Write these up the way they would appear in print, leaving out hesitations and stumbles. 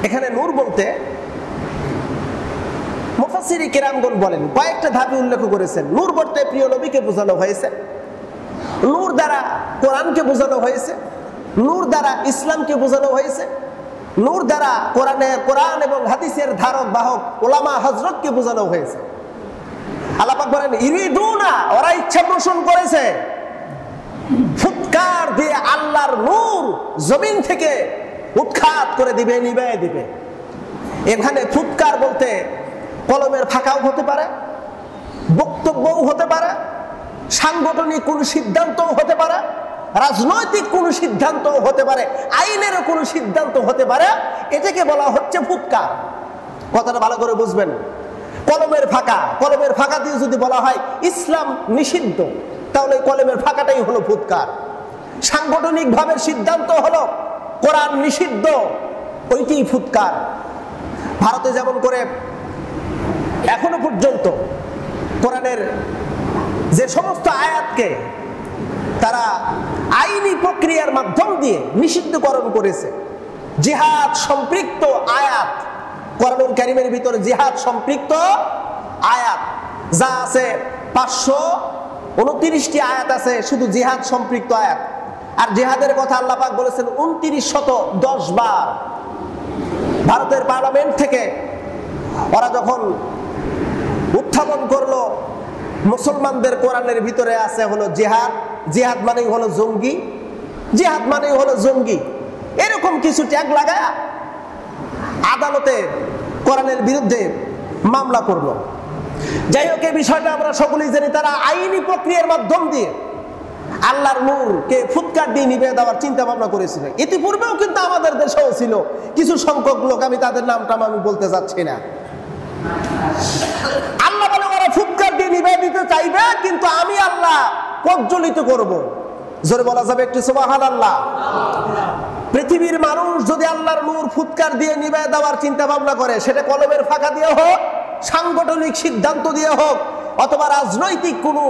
এখানে নূর বলতে মুফাসসিরে কেরামগণ বলেন, কয়েকটা ধাপে উল্লেখ করেছেন। নূর বলতে প্রিয় নবীকে বোঝানো হয়েছে, নূর দ্বারা কোরআনকে বোঝানো হয়েছে, নূর দ্বারা ইসলামকে বোঝানো হয়েছে, নূর দ্বারা কোরআন এবং হাদিসের ধারক বাহক ওলামা হযরতকে বোঝানো হয়েছে। আল্লাহ পাক বলেন ইরিদুনা, ওরা ইচ্ছা পোষণ করেছে ফুৎকার দিয়ে আল্লাহর নূর জমিন থেকে উৎখাত করে দিবে, নিভিয়ে দিবে। এখানে ফুৎকার বলতে কলমের ফাঁকাও হতে পারে, বক্তব্যও হতে পারে, সাংগঠনিক কোন সিদ্ধান্তও হতে পারে, রাজনৈতিক কোন সিদ্ধান্তও হতে পারে, আইনের কোন সিদ্ধান্ত হতে পারে। এটাকে বলা হচ্ছে ফুৎকার। কথাটা ভালো করে বুঝবেন। কলমের ফাঁকা দিয়ে যদি বলা হয় ইসলাম নিষিদ্ধ, তাহলে কলমের ফাঁকাটাই হলো ফুৎকার। সাংগঠনিক ভাবে সিদ্ধান্ত হলো কোরআন নিষিদ্ধ, ওইটি ফুৎকার। ভারতে যেমন করে এখনো পর্যন্ত কোরআনের যে সমস্ত আয়াতকে তারা আইনি প্রক্রিয়ার মাধ্যম দিয়ে নিষিদ্ধকরণ করেছে, জিহাদ সম্পৃক্ত আয়াত, কোরআনুল কারীমের ভিতরে জিহাদ সম্পৃক্ত আয়াত যা আছে 529টি আয়াত আছে শুধু জিহাদ সম্পৃক্ত আয়াত। আর জিহাদের কথা আল্লাহ পাক বলেছেন 2910 বার। ভারতের পার্লামেন্ট থেকে ওরা যখন উত্থাপন করলো মুসলমানদের কোরআনের ভিতরে আছে হলো জিহাদ, জিহাদ মানেই হলো জঙ্গি, জিহাদ মানেই হলো জঙ্গি, এরকম কিছু ট্যাগ লাগায় আদালতে কোরআনের বিরুদ্ধে মামলা করলো। যাই হোক, এই বিষয়টা আমরা সকলেই জানি। তারা আইনি প্রক্রিয়ার মাধ্যম দিয়ে আল্লাহর নূরকে ফুৎকার দিয়ে নিভিয়ে দেওয়ার চিন্তা ভাবনা করেছিল। ইতিপূর্বেও কিন্তু আমাদের দেশেও ছিল কিছু সংখ্যক লোক, আমি তাদের নামটা আমি বলতে যাচ্ছি না। আল্লাহ বলে ওরা ফুৎকার দিয়ে নিভিয়ে দিতে চাইবে, কিন্তু আমি আল্লাহ প্রজ্বলিত করব। জোরে বলা যাবে একটু সুবহানাল্লাহ। পৃথিবীর মানুষ যদি আল্লাহর নূর ফুৎকার দিয়ে নিভিয়ে দেওয়ার চিন্তা ভাবনা করে, সেটা কলমের ফাঁকা দিয়ে হোক, সাংগঠনিক সিদ্ধান্ত দিয়ে হোক, অথবা রাজনৈতিক কোনো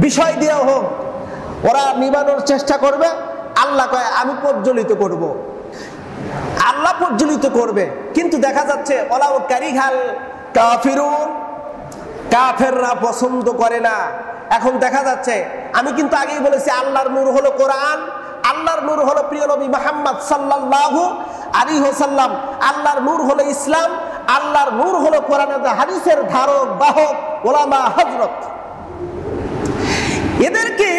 বিষয় দিয়ে হোক, ওরা নিভানোর চেষ্টা করবে। আল্লাহ কয় আমি প্রজ্বলিত করব, আল্লাহ প্রজ্বলিত করবে। কিন্তু দেখা যাচ্ছে ওলাউ কারিহাল কাফিরুন, কাফেররা পছন্দ করে না। এখন দেখা যাচ্ছে, আমি কিন্তু আগেই বলেছি আল্লাহর নূর হলো কোরআন, আল্লাহর নূর হলো প্রিয় নবী মুহাম্মদ সাল্লাল্লাহু আলাইহি ওয়াসাল্লাম, আল্লাহর নূর হলো ইসলাম, আল্লাহর নূর হলো কোরআন হাদিসের ধারক বাহক ওলামা হযরত। এদেরকে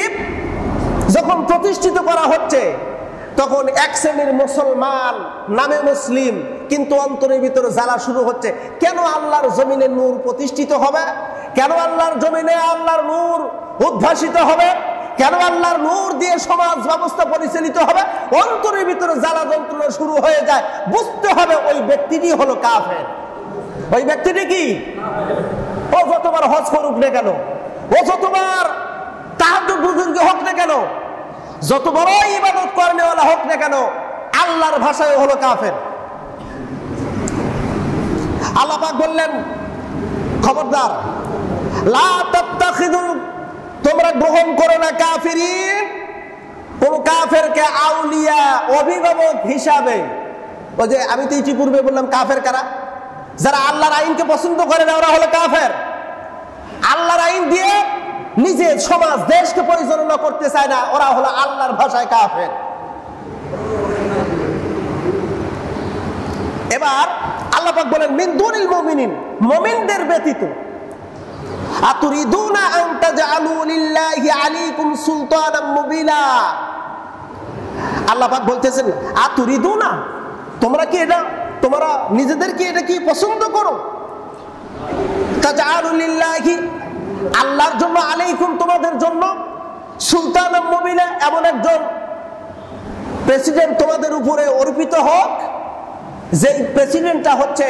যখন প্রতিষ্ঠিত করা হচ্ছে, তখন এক শ্রেণীর মুসলমান নামে মুসলিম, কিন্তু অন্তরের ভিতরে জ্বালা শুরু হচ্ছে। কেন আল্লাহর জমিনে নূর প্রতিষ্ঠিত হবে? কেন আল্লাহর জমিনে আল্লাহর নূর উদ্ভাসিত হবে? কেন আল্লাহর নূর দিয়ে সমাজ ব্যবস্থা পরিচালিত হবে? অন্তরের ভিতরে জ্বালা যন্ত্রণা শুরু হয়ে যায়। বুঝতে হবে ওই ব্যক্তিটি হলো কাফের। ওই ব্যক্তিটি কি? ও যতবার হজ করুক না কেন, ও যতবার তাহাজ্জুদ বুজুর্গ হোক না কেন, যত বড় ইবাদত করেনেওয়ালা হোক না কেন, আল্লাহর ভাষায় হলো কাফের। আল্লাহ পাক বললেন খবরদার, লা তাত্তাখিযুল, তোমরা গ্রহণ করো না কাফিরিন, কোন কাফেরকে আউলিয়া, অভিভাবক হিসাবে। ওই যে আমি তো ইতিপূর্বে বললাম কাফের কারা? যারা আল্লাহর আইনকে পছন্দ করে না, ওরা হলো কাফের। আল্লাহর আইন দিয়ে নিজের সমাজ দেশকে পরিচালনা করতে চায় না, ওরা হলো আল্লাহর ভাষায় কাফের। এবার আল্লাহ পাক বলেন মিন দুনিল মুমিনিন, মুমিনদের ব্যতীত। আতুরিদুনা আন তাজআলু লিল্লাহি আলাইকুম সুলতানাম মুবিনা। আল্লাহ পাক বলতেছেন আতুরিদুনা, তোমরা কি এটা, তোমরা নিজেদের কি এটা কি পছন্দ করো? তাজআলু লিল্লাহি, আল্লাহর জন্য, আলাইকুম, তোমাদের জন্য, সুলতানাম মুবিনা, এমন একজন প্রেসিডেন্ট তোমাদের উপরে অর্পিত হোক, যেই প্রেসিডেন্টটা হচ্ছে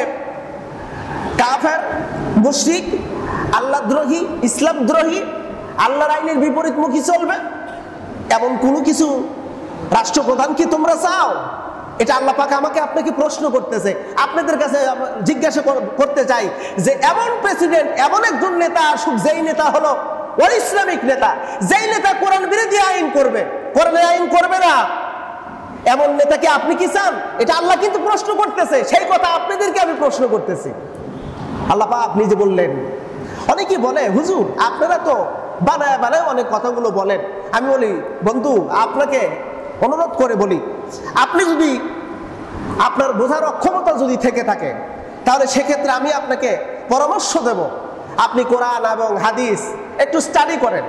কাফের, মুশরিক, আল্লাহদ্রোহী, ইসলামদ্রোহী, আল্লাহর আইনের বিপরীতমুখী চলবে, এমন কোনো কিছু রাষ্ট্রপ্রধান কি তোমরা চাও? এটা আল্লাহ পাক আমাকে আপনাকে প্রশ্ন করতেছে। আপনাদের কাছে জিজ্ঞাসা করতে চাই যে এমন প্রেসিডেন্ট, এমন একজন নেতা আসুক, যেই নেতা হলো ইসলামিক নেতা, যেই নেতা কোরআন বিরোধী আইন করবে, কোরআনের আইন করবে না, এমন নেতাকে আপনি কি চান? এটা আল্লাহ কিন্তু প্রশ্ন করতেছে। সেই কথা আপনাদেরকে আমি প্রশ্ন করতেছি। আল্লাহ পাক নিজে বললেন। অনেকেই বলে হুজুর আপনারা তো বানায় বানায় অনেক কথাগুলো বলেন। আমি বলি বন্ধু, আপনাকে অনুরোধ করে বলি, আপনি যদি আপনার বোঝার অক্ষমতা যদি থেকে থাকে, তাহলে সেক্ষেত্রে আমি আপনাকে পরামর্শ দেব, আপনি কোরআন এবং হাদিস একটু স্টাডি করেন।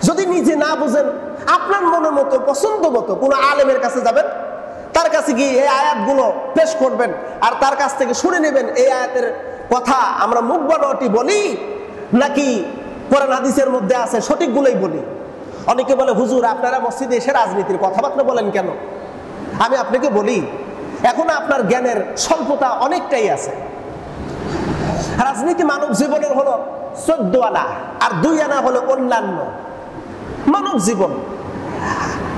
যদি নিজে না বুঝেন, আপনার মনের মতো পছন্দ মতো কোনো আলেমের কাছে যাবেন, তার কাছে গিয়ে এই আয়াতগুলো পেশ করবেন, আর তার কাছ থেকে শুনে নেবেন এই আয়াতের কথা আমরা মুখ বানোয়াটি বলি নাকি কোরআন হাদিসের মধ্যে আছে সঠিকগুলোই বলি। অনেকে বলে হুজুর আপনারা মসজিদে এসে রাজনীতির কথাবার্তা বলেন কেন? আমি আপনাকে বলি, এখন আপনার জ্ঞানের স্বল্পতা অনেকটাই আছে। রাজনীতি মানব জীবনের হলো 14 আনা, আর 2 আনা হলো অন্যান্য মানব জীবন।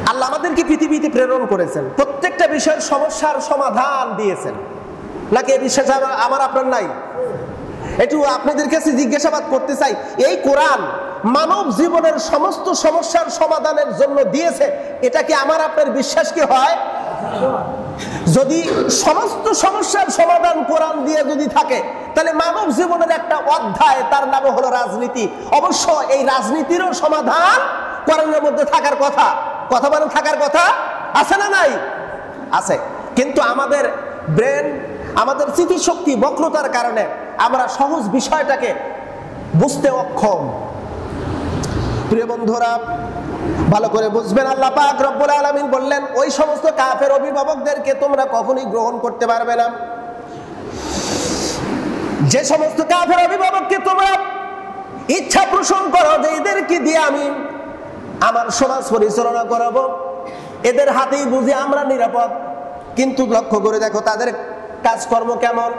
আল্লাহ আমাদেরকে পৃথিবীতে প্রেরণ করেছেন, প্রত্যেকটা বিষয়ের সমস্যার সমাধান দিয়েছেন, নাকি এই বিশ্বাস আমার আপনার নাই? একটু আপনাদের কাছে জিজ্ঞাসাবাদ করতে চাই, এই কোরআন মানব জীবনের সমস্ত সমস্যার সমাধানের জন্য দিয়েছে, এটা কি আমার আপনার বিশ্বাস কি হয়? যদি সমস্ত সমস্যার সমাধান কোরআন দিয়ে যদি থাকে, তাহলে মানব জীবনের একটা অধ্যায়, তার নাম হলো রাজনীতি। অবশ্য এই রাজনীতিরও সমাধান কোরআনের মধ্যে থাকার কথা। কথা বলেন, থাকার কথা আছে না নাই? আছে। কিন্তু আমাদের ব্রেন, আমাদের স্মৃতিশক্তি বক্রতার কারণে আমরা সহজ বিষয়টাকে বুঝতে অক্ষম। প্রিয় বন্ধুরা, ভালো করে বুঝবেন, আল্লাহ পাক রব্বুল আলামিন বললেন ওই সমস্ত কাফের অভিভাবকদেরকে তোমরা কখনোই গ্রহণ করতে পারবে না। যে সমস্ত কাফের অভিভাবককে তোমরা ইচ্ছা পোষণ করো যে এদেরকে দিয়ে আমি আমার সমাজ পরিচালনা করাবো, এদের হাতেই বুঝি আমরা নিরাপদ, কিন্তু লক্ষ্য করে দেখো তাদের কাজকর্ম কেমন।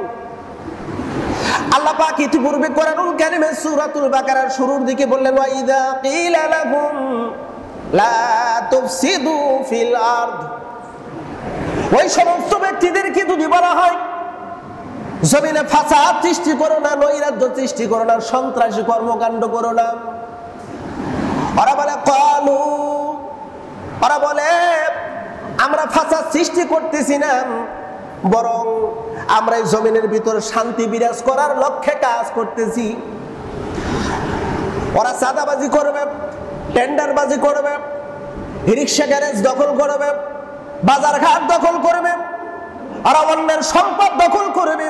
আল্লাহ পাক ইতিপূর্বে কোরআনুল কারীমে সূরাতুল বাকারার শুরুর দিকে বললেন ওয়া ইযা কিলা লাহুম লা তুফসিদু ফিল আরদ, ওই সমস্ত ব্যক্তিদেরকে যদি বলা হয় জমিনে ফাসাদ সৃষ্টি করো না, নৈরাজ্য সৃষ্টি করো না, সন্ত্রাসী কর্মকাণ্ড করো না, ওরা বলে ক্বালু, ওরা বলে আমরা ফাসাদ সৃষ্টি করতেছি না, বরং আমরা এই জমিনের ভিতর শান্তি বিরাজ করার লক্ষ্যে কাজ করতেছি। ওরা চাঁদাবাজি করবে, টেন্ডারবাজি করবে, রিক্সা গ্যারেজ দখল করবে, বাজার ঘাট দখল করবে, ওরা অন্যের সম্পদ দখল করবে,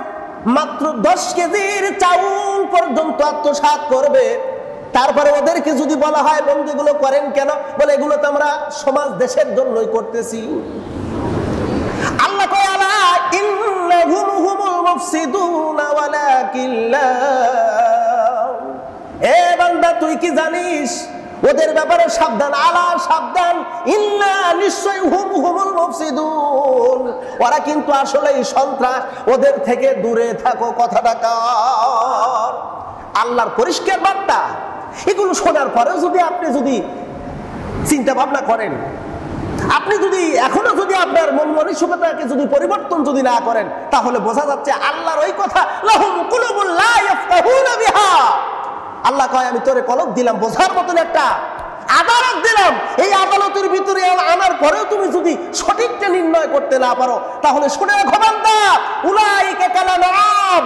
মাত্র 10 কেজির চাউল পর্যন্ত আত্মসাৎ করবে। তারপরে ওদেরকে যদি বলা হয় বন্ধু এগুলো করেন কেন, বলে এগুলো তো আমরা সমাজ দেশের জন্যই করতেছি। আল্লাহ কয় আলা ইন্নাহুম হুমুল মুফসিদুনা ওয়ালাকিন লা, এ বান্দা তুই কি জানিস ওদের ব্যাপারে সাবধান, আলা সাবধান, ইন্না নিশ্চয় হুম হুমুল মুফসিদুন, ওরা কিন্তু আসলেই সন্ত্রাস, ওদের থেকে দূরে থাকো। কথাটা কার? আল্লাহর পরিষ্কার বার্তা। এগুলো শোনার পরেও যদি আপনি যদি চিন্তা ভাবনা করেন, আপনি যদি এখনো যদি আপনার মন মানসিকতাকে যদি পরিবর্তন যদি না করেন, তাহলে বোঝা যাচ্ছে আল্লাহর ওই কথা লাহুম কুলুবুন লা ইয়াফকাহুনা বিহা। আল্লাহ কয় আমি তোরে কলব দিলাম, বোঝার মতন একটা আদালত দিলাম, এই আদালতের ভিতরে আনার পরেও তুমি যদি সঠিকটা নির্ণয় করতে না পারো, তাহলে শুনে রাখো বান্দা, উলাইকা কালানাম,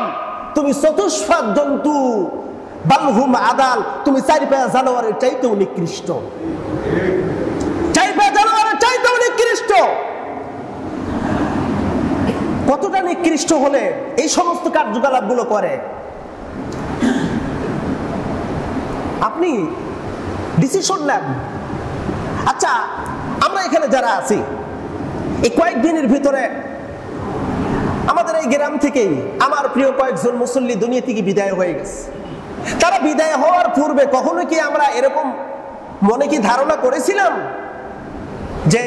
তুমি চতুষ্পাদ জন্তু, বালহুম আদাল, তুমি 4 পায়া জানোয়ারের চাইতেও নিকৃষ্ট, 4 পায়া জানোয়ারের চাইতেও নিকৃষ্ট। কতটা নিকৃষ্ট হলে এই সমস্ত কার্যকলাপ গুলো করে? আপনি ডিসিশন নেন। আচ্ছা, আমরা এখানে যারা আছি, এই কয়েকদিনের ভিতরে আমাদের এই গ্রাম থেকেই আমার প্রিয় কয়েকজন মুসল্লি দুনিয়া থেকে বিদায় হয়ে গেছে। তারা বিদায় হওয়ার পূর্বে কখনো কি আমরা এরকম মনে কি ধারণা করেছিলাম যে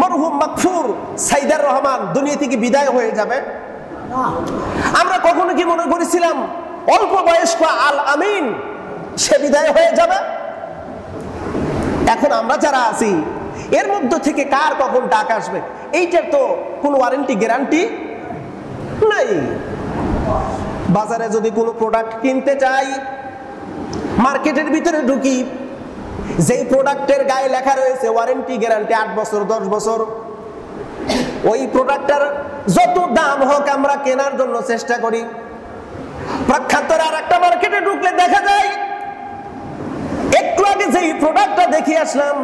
মরহুম মাগফুর সাইদার রহমান দুনিয়া থেকে বিদায় হয়ে যাবে? আমরা কখনো কি মনে করেছিলাম অল্প বয়স্ক আল আমিন সে বিদায় হয়ে যাবে? এখন আমরা যারা আছি এর মধ্যে থেকে কার কখন ডাক আসবে এইটার তো কোনো ওয়ারেন্টি গ্যারান্টি নাই। বাজারে যদি কোনো প্রোডাক্ট কিনতে চাই, মার্কেটের ভিতরে ঢুকি, যেই প্রোডাক্টের গায়ে লেখা রয়েছে ওয়ারেন্টি গ্যারান্টি 8 বছর 10 বছর, ওই প্রোডাক্টটার যত দাম হোক আমরা কেনার জন্য চেষ্টা করি। প্রখ্যাতরা আর একটা মার্কেটে ঢুকলে দেখা যায় একটু আগে যেই প্রোডাক্টটা দেখে আসলাম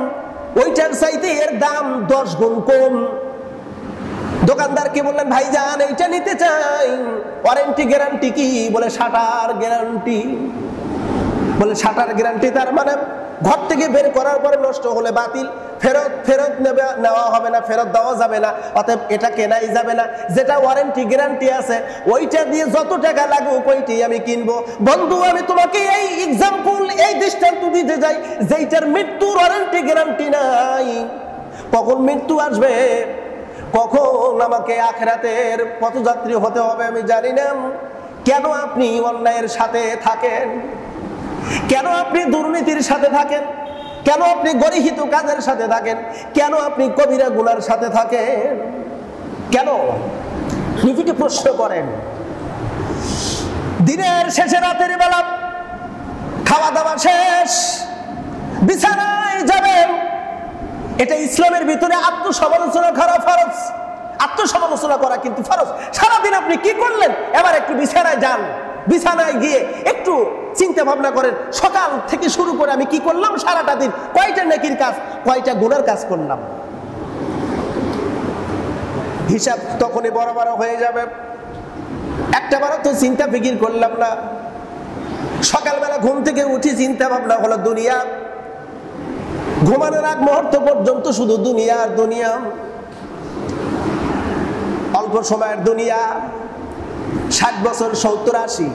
ওইটার চাইতে এর দাম 10 গুণ কম। দোকানদারকে বললেন, ভাইজান এইটা নিতে চাই, ওয়ারেন্টি গ্যারান্টি কি? বলে শাটার গ্যারান্টি। বলে শাটার গ্যারান্টি, তার মানে ঘর থেকে বের করার পরে নষ্ট হলে বাতিল, ফেরত নেওয়া হবে না, ফেরত দেওয়া যাবে না, অতএব এটা কেনাই যাবে না। যেটা ওয়ারেন্টি গ্যারান্টি আছে ওইটা দিয়ে যত টাকা লাগুক ওইটাই আমি কিনবো। বন্ধু, আমি তোমাকে এই এক্সাম্পল, এই দৃষ্টান্ত দিতে যাই যেইটার মৃত্যুর ওয়ারেন্টি গ্যারান্টি নাই। কখন মৃত্যু আসবে, কখন আমাকে আখিরাতের পথযাত্রী হতে হবে আমি জানি না। কেন আপনি অন্যায়ের সাথে থাকেন? কেন আপনি দুর্নীতির সাথে থাকেন? কেন আপনি গরিহিত কাজের সাথে থাকেন? কেন আপনি কবিরা গুনার সাথে থাকেন? কেন? নিজেকে প্রশ্ন করেন। দিনের শেষে রাতের বেলা খাওয়া দাওয়া শেষ, বিছানায় যাবেন, এটা ইসলামের ভিতরে আত্মসমালোচনা করা ফরজ। আত্মসমালোচনা করা কিন্তু ফরজ। সারাদিন আপনি কি করলেন, এবার একটু বিছানায় যান, বিছানায় গিয়ে একটু চিন্তা ভাবনা করেন, সকাল থেকে শুরু করে আমি কি করলাম সারাটা দিন, কয়টা নেকির কাজ, কয়টা গুনার কাজ করলাম। হিসাব তখনই বড় বড় হয়ে যাবে। একটা বারও তো চিন্তা ফিকির করলাম না। সকালবেলা ঘুম থেকে উঠি চিন্তা ভাবনা হলো দুনিয়া, ঘুমানোর আগ মুহূর্ত পর্যন্ত শুধু দুনিয়া আর দুনিয়া, অল্প সময়ের দুনিয়া, 60 বছর 70 80